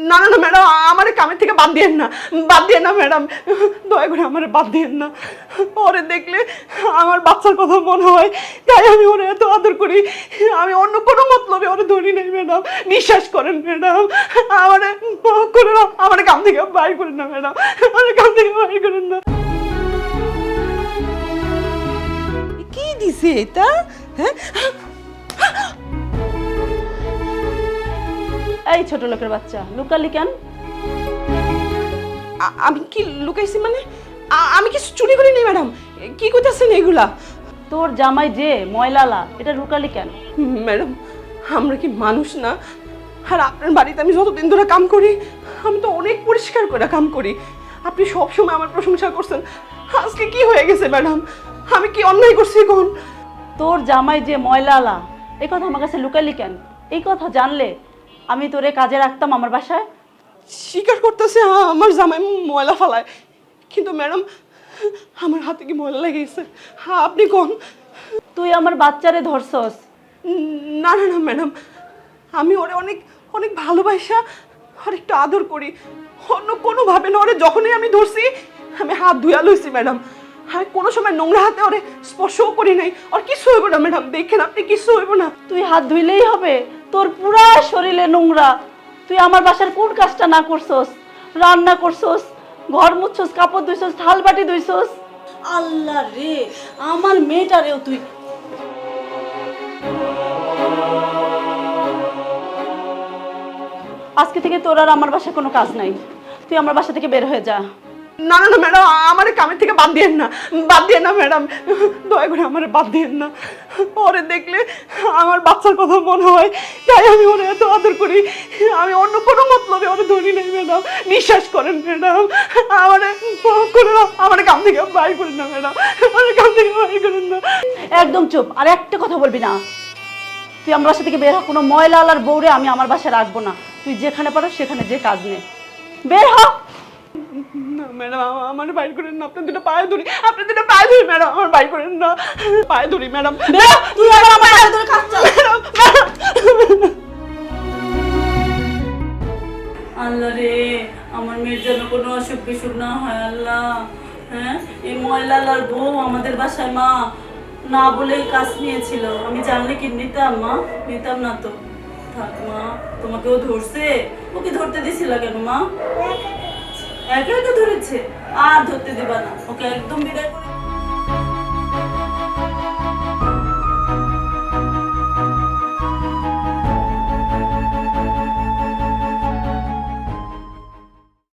না না না ম্যাডাম, আমার কামের থেকে বাদ দিয়েন না, বাদ দিয়েন না ম্যাডাম, দয়া করে আমার বাদ দিয়েন না। ওরে দেখলে আমার বাচ্চার কথা মনে হয়, তাই আমি ওরে এত আদর করি। আমি অন্য কোনো মতলবে ওরে ধরি নাই ম্যাডাম, বিশ্বাস করেন ম্যাডাম। আমার করে না, আমার কাম থেকে বাইর করেন না ম্যাডাম, আমার কাম থেকে বাইর করেন না। কি দিছে এটা? হ্যাঁ, এই ছোট লোকের বাচ্চা, লুকালি কেন? আমি কি লুকাইছি মানে? আমি কিছু চুরি করিনি ম্যাডাম, কি করতেছেন এগুলা? তোর জামাই যে ময়লালা, এটা লুকালি কেন? ম্যাডাম, আমরা কি মানুষ না? আর আপনার বাড়িতে আমি যতদিন ধরে কাম করি, আমি তো অনেক পরিষ্কার করে কাম করি। আপনি সব সময় আমার প্রশংসা করছেন, আজকে কি হয়ে গেছে ম্যাডাম? আমি কি অন্যায় করছি কোন? তোর জামাই যে ময়লালা, এই কথা আমার কাছে লুকালি কেন? এই কথা জানলে আমি তোরে কাজে রাখতাম আমার বাসায়। স্বীকার করতেছে আমার জামাই ময়লা ফালায়, কিন্তু ম্যাডাম আমার হাতে কি ময়লা লেগে গেছে? হ্যাঁ, আপনি কোন? তুই আমার বাচ্চারে ধরছস। না না না ম্যাডাম, আমি ওরে অনেক অনেক ভালোবাসা আর একটু আদর করি। অন্য কোনোভাবে না, ওরে যখনই আমি ধরছি আমি হাত ধুয়া লইছি ম্যাডাম। আর কোনো সময় নোংরা হাতে ওরে স্পর্শও করি নাই। আর কিছু হইব না ম্যাডাম, দেখেন আপনি, কিছু হইব না। তুই হাত ধুইলেই হবে? তোর পুরা শরীরে নোংরা। তুই আমার বাসার কোন কাজটা না করছস? রান্না করছস, ঘর মুছছস, কাপড় ধুইছস, থাল বাটি ধুইছস। আল্লাহ রে, আমার মেয়েটারেও তুই। আজকে থেকে তোর আর আমার বাসায় কোনো কাজ নাই। তুই আমার বাসা থেকে বের হয়ে যা। না না না ম্যাডাম, আমার কামের থেকে বাদ দিয়েন না, বাদ দিয়েন না ম্যাডাম, দয়া করে আমার বাদ দিয়েন না। ওরে দেখলে আমার বাচ্চার কথা মনে হয়, তাই আমি ওরে এত আদর করি। আমি অন্য কোনো মতলবে ওরে ধরি নাই ম্যাডাম, বিশ্বাস করেন ম্যাডাম। আমার করে না, আমার কাম থেকে বাইর করেন না ম্যাডাম, আমার কাম থেকে বাইর করেন না। একদম চুপ, আর একটা কথা বলবি না। তুই আমার বাসা থেকে বের হ। কোনো ময়লা আলার বউরে আমি আমার বাসায় রাখবো না। তুই যেখানে পারো সেখানে যে কাজ নে, বের হ। না ম্যাডাম, আমার বাইর করেন না, আপনার দুটো পায়ে ধরি, আপনার দুটো পায়ে ধরি ম্যাডাম, আমার বাইর করেন না, পায়ে ধরি ম্যাডাম। বের হ, তুই আবার আমার বাসায় তোর কাজ চালা। আল্লাহ রে, আমার মেয়ের জন্য কোনো অসুখ বিসুখ না হয় আল্লাহ। হ্যাঁ, এই ময়লালার বউ আমাদের বাসায় মা না বলেই কাজ নিয়েছিল। আমি জানলে কি নিতাম মা? নিতাম না তো। থাক মা, তোমাকেও ধরছে। ওকে ধরতে দিছিল কেন মা? একা একা ধরেছে, আর ধরতে দিবা না। ওকে একদম বিদায় করে